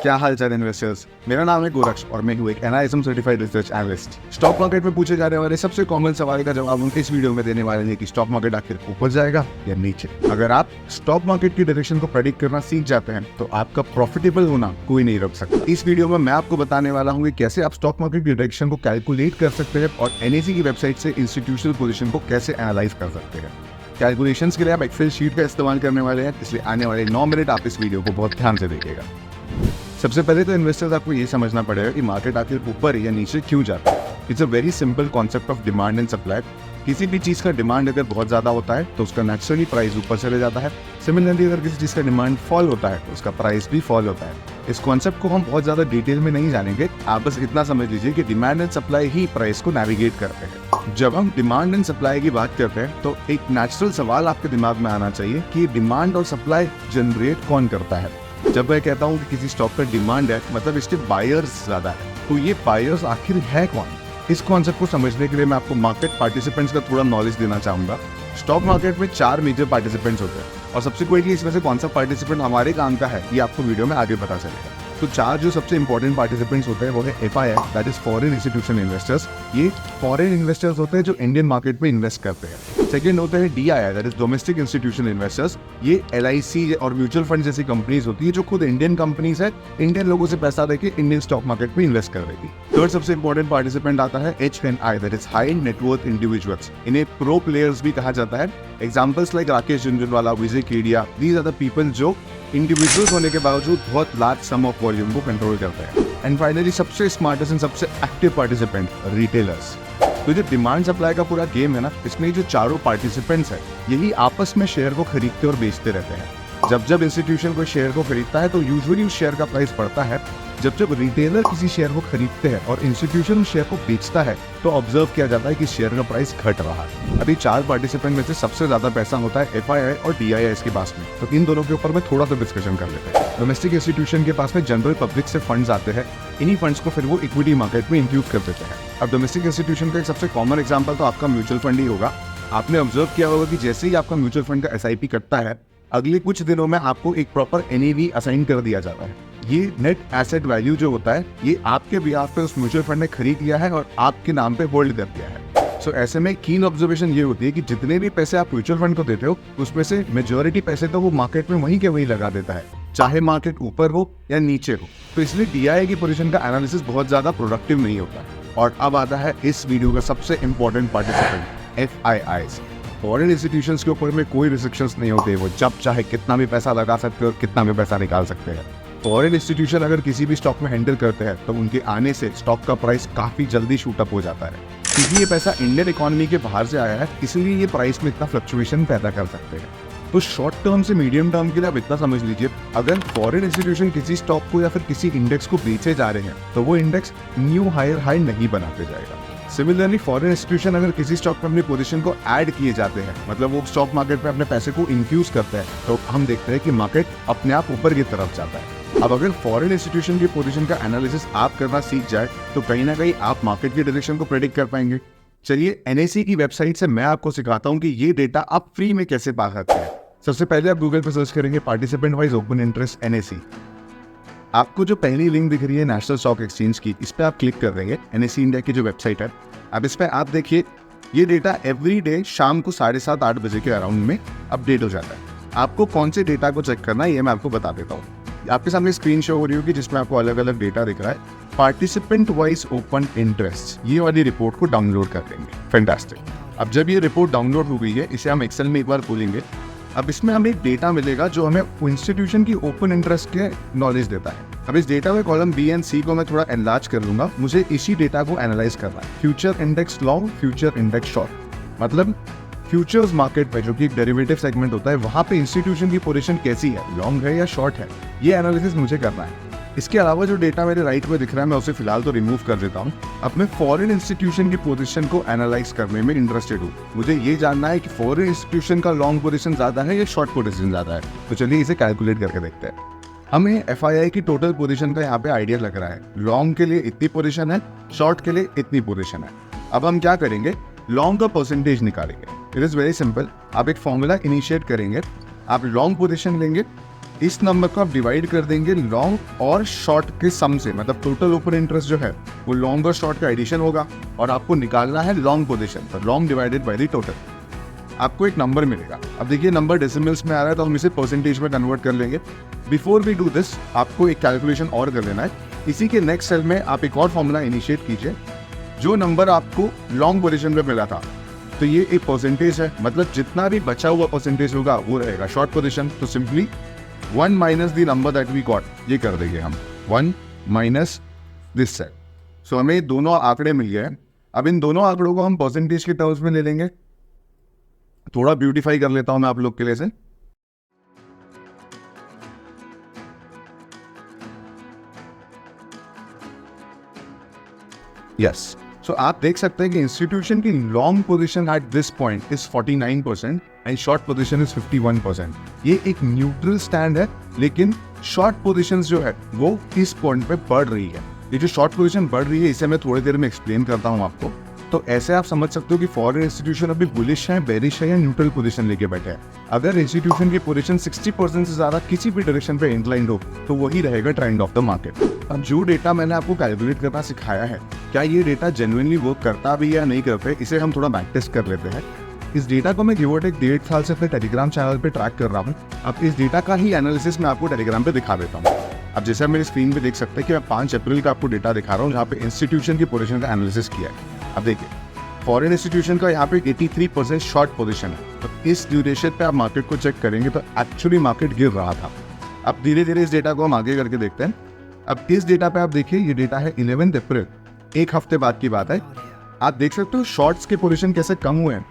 क्या हाल चाल इन्वेस्टर्स। मेरा नाम है गोरक्ष और मैं हूँ एक NISM certified research analyst. Stock market में पूछे जाने वाले सबसे कॉमन सवाल का जवाब हम इस वीडियो में देने वाले हैं कि स्टॉक मार्केट आखिर ऊपर जाएगा या नीचे। अगर आप स्टॉक मार्केट की डायरेक्शन को प्रेडिक्ट करना सीख जाते हैं तो आपका प्रॉफिटेबल होना कोई नहीं रोक सकता। इस वीडियो में मैं आपको बताने वाला हूँ कि कैसे आप स्टॉक मार्केट की डायरेक्शन को कैलकुलेट कर सकते हैं और NSE की वेबसाइट से इंस्टीट्यूशनल पोजीशन को कैसे एनालाइज कर सकते हैं। कैलकुलेशंस के लिए आप एक्सेल शीट का इस्तेमाल करने वाले हैं, इसलिए आने वाले 9 मिनट आप इस वीडियो को बहुत ध्यान से देखिएगा। सबसे पहले तो इन्वेस्टर्स आपको ये समझना पड़ेगा कि मार्केट आखिर ऊपर या नीचे क्यों जाता है। It's a very simple concept of demand and supply. किसी भी चीज़ का डिमांड अगर बहुत ज़्यादा होता है तो उसका नेचुरली प्राइस ऊपर चले जाता है। सिमिलरली अगर किसी चीज़ का डिमांड फॉल होता है तो उसका प्राइस भी फॉल होता है। इस कॉन्सेप्ट को हम बहुत ज़्यादा डिटेल में नहीं जानेंगे, आप बस इतना समझ लीजिए कि demand and supply he price को नेविगेट करते हैं। जब हम डिमांड एंड सप्लाई की बात करते हैं तो एक नेचुरल सवाल आपके दिमाग में आना चाहिए कि डिमांड और सप्लाई जनरेट कौन करता है। जब मैं कहता हूँ कि किसी स्टॉक का डिमांड है मतलब इसके बायर्स ज्यादा है, तो ये बायर्स आखिर है कौन। इस कॉन्सेप्ट को समझने के लिए मैं आपको मार्केट पार्टिसिपेंट्स का थोड़ा नॉलेज देना चाहूंगा। स्टॉक मार्केट में 4 मेजर पार्टिसिपेंट्स होते हैं और सब्सिक्वेंटली इसमें से कौन सा पार्टिसिपेंट हमारे काम का है ये आपको वीडियो में आगे पता चलेगा। तो 4 जो सबसे इंपॉर्टेंट पार्टिसिपेंट्स होते हैं वो है FII, that is foreign institutional investors. ये फॉरेन इन्वेस्टर्स होते हैं जो इंडियन मार्केट में इन्वेस्ट करते हैं। सेकंड होते हैं DII, that is domestic institutional investors. ये LIC और म्यूचुअल फंड जैसी कंपनीज होती है जो खुद इंडियन कंपनीज है, इंडियन लोगों से पैसा देके इंडियन स्टॉक मार्केट में इन्वेस्ट कर देगी। थर्ड सबसे इंपॉर्टेंट पार्टिसिपेंट आता है HNI, that is high net worth individuals. इन्हें प्रो प्लेयर्स भी कहा जाता है। Examples like Rakesh Jhunjhunwala, Vijay Kedia, these are the people जो इंडिविजुअल्स होने के बावजूद बहुत लार्ज सम ऑफ वॉल्यूम को कंट्रोल करते हैं। एंड फाइनली सबसे स्मार्टेस्ट एंड सबसे एक्टिव पार्टिसिपेंट रिटेलर्स। तो जो डिमांड सप्लाई का पूरा गेम है ना, इसमें जो चारों पार्टिसिपेंट्स हैं यही आपस में शेयर को खरीदते और बेचते रहते हैं। जब जब इंस्टीट्यूशन कोई शेयर को खरीदता है तो यूजुअली उस शेयर का प्राइस बढ़ता है। जब जब रिटेलर किसी शेयर को खरीदते हैं और इंस्टीट्यूशन उस शेयर को बेचता है तो ऑब्जर्व किया जाता है कि शेयर का प्राइस घट रहा है। अभी 4 पार्टिसिपेंट में से सबसे ज्यादा पैसा होता है FII और DII के पास में, तो इन दोनों के ऊपर में थोड़ा सा डिस्कशन कर लेते हैं। डोमेस्टिक इंस्टीट्यूशन के पास में जनरल पब्लिक से फंड्स आते हैं, इन्हीं फंड्स को फिर वो इक्विटी मार्केट में इंक्लूड कर देते हैं। अब डोमेस्टिक इंस्टीट्यूशन का एक सबसे कॉमन एग्जाम्पल तो आपका म्यूचुअल फंड ही होगा। आपने ऑब्जर्व किया होगा कि जैसे ही आपका म्यूचुअल फंड का SIP कटता है, अगले कुछ दिनों में आपको एक प्रॉपर NAV असाइन कर दिया जाता है। ये नेट एसेट वैल्यू जो होता है ये आपके बिहाफ पे उस म्यूचुअल फंड ने खरीद लिया है और आपके नाम पे होल्ड कर दिया है। सो ऐसे में कीन ऑब्जर्वेशन ये होती है कि जितने भी पैसे आप म्यूचुअल फंड को देते हो उसमें से मेजॉरिटी पैसे तो वो मार्केट में वहीं के वहीं लगा देता है, चाहे मार्केट ऊपर हो या नीचे हो। तो इसलिए DII की पोजीशन का एनालिसिस बहुत ज्यादा प्रोडक्टिव नहीं होता। और अब आता है इस वीडियो का सबसे important participant FIIs। Foreign institutions के ऊपर में कोई रिस्ट्रिक्शंस नहीं होते, वो जब चाहे कितना भी पैसा लगा सकते हैं और कितना भी पैसा निकाल सकते हैं। फॉरेन इंस्टीट्यूशन अगर किसी भी स्टॉक में हैंडल करते हैं तो उनके आने से स्टॉक का प्राइस काफी जल्दी शूट अप हो जाता है, क्योंकि ये पैसा इंडियन इकोनॉमी के बाहर से आया है, इसलिए ये प्राइस में इतना फ्लक्चुएशन पैदा कर सकते हैं। तो शॉर्ट टर्म से मीडियम टर्म के लिए आप इतना समझ लीजिए, अगर फॉरेन इंस्टीट्यूशन किसी स्टॉक को या फिर किसी इंडेक्स को बेचे जा रहे हैं तो वो इंडेक्स न्यू हायर हाई नहीं बनाते जाएगा। सिमिलरली फॉरेन इंस्टीट्यूशन अगर किसी स्टॉक में अपनी पोजीशन को ऐड किए जाते हैं, मतलब वो स्टॉक मार्केट में अपने पैसे को इन्फ्यूज करते हैं, तो हम देखते हैं कि मार्केट अपने आप ऊपर की तरफ जाता है। अब अगर फॉरेन इंस्टीट्यूशन की पोजीशन का एनालिसिस आप करना सीख जाए तो कहीं ना कहीं आप मार्केट की डायरेक्शन को प्रेडिक्ट कर पाएंगे। चलिए NSE की वेबसाइट से मैं आपको सिखाता हूँ कि ये डेटा आप फ्री में कैसे पा सकते हैं। सबसे पहले आप गूगल पर सर्च करेंगे participant wise open interest NSE। आपको जो पहली लिंक दिख रही है नेशनल स्टॉक एक्सचेंज की, इस पर आप क्लिक कर देंगे। NSE इंडिया की जो वेबसाइट है, अब इस पर आप देखिए ये डेटा एवरी डे शाम को 7:30-8 बजे के अराउंड में अपडेट हो जाता है। आपको कौन से डेटा को चेक करना है ये मैं आपको बता देता हूँ। आपके सामने स्क्रीन शो हो रही होगी जिसमें आपको अलग अलग डेटा दिख रहा है। पार्टिसिपेंट वाइज ओपन इंटरेस्ट, ये वाली रिपोर्ट को डाउनलोड कर देंगे। फैंटास्टिक। अब जब ये रिपोर्ट डाउनलोड हो गई है, इसे हम एक्सेल में एक बार खोलेंगे। अब इसमें हमें एक डेटा मिलेगा जो हमें इंस्टीट्यूशन की ओपन इंटरेस्ट के नॉलेज देता है। अब इस डेटा में कॉलम B एंड C को मैं थोड़ा एनलार्ज कर लूंगा। मुझे इसी डेटा को एनालाइज करना है। Future index long, future index short, मतलब फ्यूचर्स मार्केट पे जो कि एक डेरिवेटिव सेगमेंट होता है, वहां पे इंस्टीट्यूशन की पोजीशन कैसी है, लॉन्ग है या शॉर्ट है, ये एनालिसिस मुझे करना है। इसके अलावा जो डेटा मेरे राइट में दिख रहा है मैं उसे फिलहाल तो रिमूव कर देता हूँ। अब मैं फॉरेन इंस्टीट्यूशन की पोजीशन को एनालाइज करने में इंटरेस्टेड हूँ। मुझे ये जानना है कि फॉरेन इंस्टीट्यूशन का लॉन्ग पोजीशन ज्यादा है या शॉर्ट पोजीशन ज्यादा है। तो चलिए इसे कैलकुलेट करके देखते हैं। हमें FII की टोटल पोजीशन का यहाँ पे आइडिया लग रहा है। लॉन्ग के लिए इतनी पोजीशन है, शॉर्ट के लिए इतनी पोजीशन है। अब हम क्या करेंगे, लॉन्ग का परसेंटेज निकालेंगे। It is very simple. आप एक फॉर्मूला इनिशिएट करेंगे। आप लॉन्ग पोजीशन लेंगे, इस नंबर को आप डिवाइड कर देंगे लॉन्ग और शॉर्ट के सम से, मतलब टोटल ओपन इंटरेस्ट जो है वो लॉन्ग और शॉर्ट का एडिशन होगा और आपको निकालना है लॉन्ग पोजीशन, तो long divided by the total, आपको एक नंबर मिलेगा। अब देखिए नंबर डेसिमल्स में आ रहा है तो हम इसे परसेंटेज में कन्वर्ट कर लेंगे। बिफोर वी डू दिस आपको एक कैलकुलेशन और कर लेना है। इसी के नेक्स्ट सेल में आप एक और फॉर्मूला इनिशिएट कीजिए। जो नंबर आपको लॉन्ग पोजीशन में मिला था तो ये एक परसेंटेज है, मतलब जितना भी बचा हुआ परसेंटेज होगा वो रहेगा शॉर्ट पोजीशन। तो simply 1 minus the number that we got, ये कर देंगे हम 1 माइनस दिस सेल। सो हमें दोनों आंकड़े मिल गए। अब इन दोनों आंकड़ों को हम परसेंटेज के टर्म्स में ले लेंगे। थोड़ा ब्यूटीफाई कर लेता हूं मैं आप लोग के लिए से। यस, सो आप देख सकते हैं कि इंस्टीट्यूशन की long position at this point is 49% and short position is 51%। ये एक न्यूट्रल स्टैंड है, लेकिन शॉर्ट पोजीशंस जो है वो इस पॉइंट पे बढ़ रही है। ये जो शॉर्ट पोजीशन बढ़ रही है इसे मैं थोड़ी देर में एक्सप्लेन करता हूँ आपको। तो ऐसे आप समझ सकते हो कि फॉरेन इंस्टीट्यूशन अभी बुलिश है, बेरिश है या न्यूट्रल पोजीशन लेके बैठे हैं। अगर इंस्टीट्यूशन की पोजीशन 60% से ज्यादा किसी भी डायरेक्शन पे इंक्लाइंड हो तो वही रहेगा ट्रेंड ऑफ द मार्केट। अब जो डेटा मैंने आपको कैलकुलेट करना सिखाया है, क्या ये डेटा जेन्युइनली वर्क करता भी या नहीं करते, इसे हम थोड़ा बैक टेस्ट कर लेते हैं। इस डेटा को मैं गिव और टेक 1.5 साल से अपने टेलीग्राम चैनल पे ट्रैक कर रहा हूँ। अब इस डेटा का ही एनालिसिस मैं आपको टेलीग्राम पे दिखा देता हूँ। अब जैसे आप मेरी स्क्रीन पे देख सकते हैं कि मैं 5 अप्रैल का आपको डेटा दिखा रहा हूँ जहाँ पे इंस्टीट्यूशन की पोजीशन का एनालिसिस किया है। अब देखिए फॉरेन इंस्टीट्यूशन का यहाँ पे 83% शॉर्ट पोजीशन है। तो इस ड्यूरेशन पे आप मार्केट को चेक करेंगे तो एक्चुअली मार्केट गिर रहा था। अब धीरे धीरे इस डेटा को हम आगे करके देखते हैं। अब इस डेटा पे आप देखिए, ये डेटा है 11 अप्रैल, एक हफ्ते बाद की बात है। आप देख सकते हो शॉर्ट्स के पोजीशन कैसे कम हुए हैं।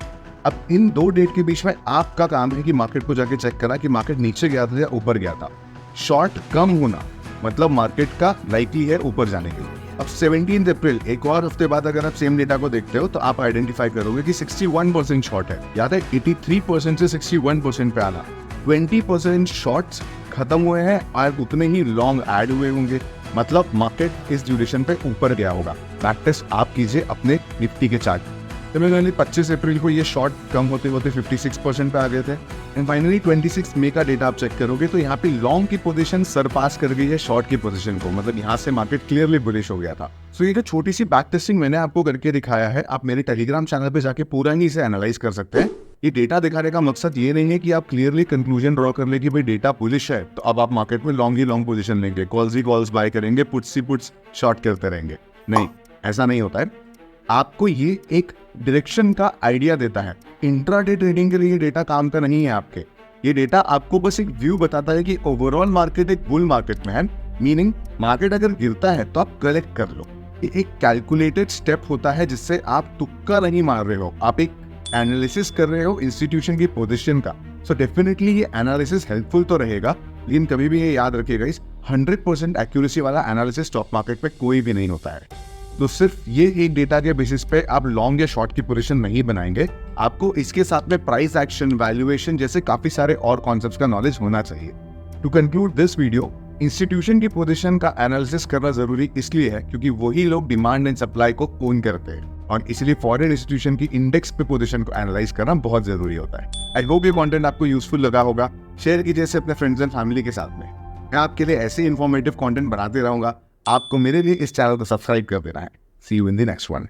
अब इन दो डेट के बीच में आपका काम है कि मार्केट को जाके चेक करा कि मार्केट नीचे गया था या ऊपर गया था। शॉर्ट कम होना मतलब मार्केट का लाइकली है ऊपर जाने के लिए। अब 17 अप्रैल, एक और हफ्ते बाद अगर आप सेम डेटा को देखते हो तो आप आइडेंटिफाई करोगे कि 61% शॉर्ट है। याद है 83% से 61% पे आना। 20% शॉर्ट्स खत्म हुए हैं और उतने ही लॉन्ग ऐड हुए होंगे, मतलब मार्केट इस ड्यूरेशन पे ऊपर गया होगा। बैक टेस्ट आप कीजिए अपने निफ्टी के चार्ट। सिमिलरली 25 अप्रैल को ये शॉर्ट कम होते होते 56% पे आ गए थे। एंड फाइनली 26 मई का डेटा आप चेक करोगे तो यहाँ पे लॉन्ग की पोजीशन सरपास कर गई है शॉर्ट की पोजीशन को, मतलब यहाँ से मार्केट क्लियरली बुलिश हो गया था। सो ये जो छोटी सी बैक टेस्टिंग मैंने आपको करके दिखाया है, आप मेरे टेलीग्राम चैनल पे जाके पूरा ही इसे एनालाइज कर सकते हैं। ये डेटा दिखाने का मकसद ये नहीं है कि आप क्लियरली कंक्लूजन ड्रॉ कर ले कि भाई डेटा बुलिश है तो अब आप मार्केट में लॉन्ग ही लॉन्ग पोजीशन लेंगे, कॉल्स ही कॉल्स बाय करेंगे, पुट्स ही पुट्स शॉर्ट करते रहेंगे। नहीं, ऐसा नहीं होता है। आपको ये एक डायरेक्शन का आइडिया देता है। इंट्राडे ट्रेडिंग के लिए डेटा काम का नहीं है आपके। ये डेटा आपको बस एक व्यू बताता है कि ओवरऑल मार्केट एक बुल मार्केट में है, मीनिंग मार्केट अगर गिरता है तो आप कलेक्ट कर लो। ये एक कैलकुलेटेड स्टेप होता है जिससे आप तुक्का नहीं मार रहे हो, आप एक एनालिसिस कर रहे हो इंस्टीट्यूशन की पोजीशन का। सो डेफिनेटली ये एनालिसिस हेल्पफुल तो रहेगा, लेकिन कभी भी ये याद रखिएगा इस 100% एक्यूरेसी वाला एनालिसिस स्टॉक मार्केट पे कोई भी नहीं होता है। तो सिर्फ ये एक डेटा के बेसिस पे आप लॉन्ग या शॉर्ट की पोजीशन नहीं बनाएंगे, आपको इसके साथ में प्राइस एक्शन, वैल्यूएशन जैसे काफी सारे और कॉन्सेप्ट्स का नॉलेज होना चाहिए। To conclude this video, institution की पोजीशन का एनालिसिस करना जरूरी इसलिए है क्योंकि वही लोग डिमांड एंड सप्लाई को ओन करते हैं और इसलिए फॉरेन इंस्टीट्यूशन की इंडेक्स पे पोजीशन को एनालाइज करना बहुत जरूरी होता है। आई होप ये कंटेंट आपको यूजफुल लगा होगा। शेयर कीजिए इसे अपने फ्रेंड्स एंड फैमिली के साथ में। मैं आपके लिए ऐसे इन्फॉर्मेटिव कंटेंट बनाते रहूंगा। आपको मेरे लिए इस चैनल को सब्सक्राइब कर देना है। See you in the next one.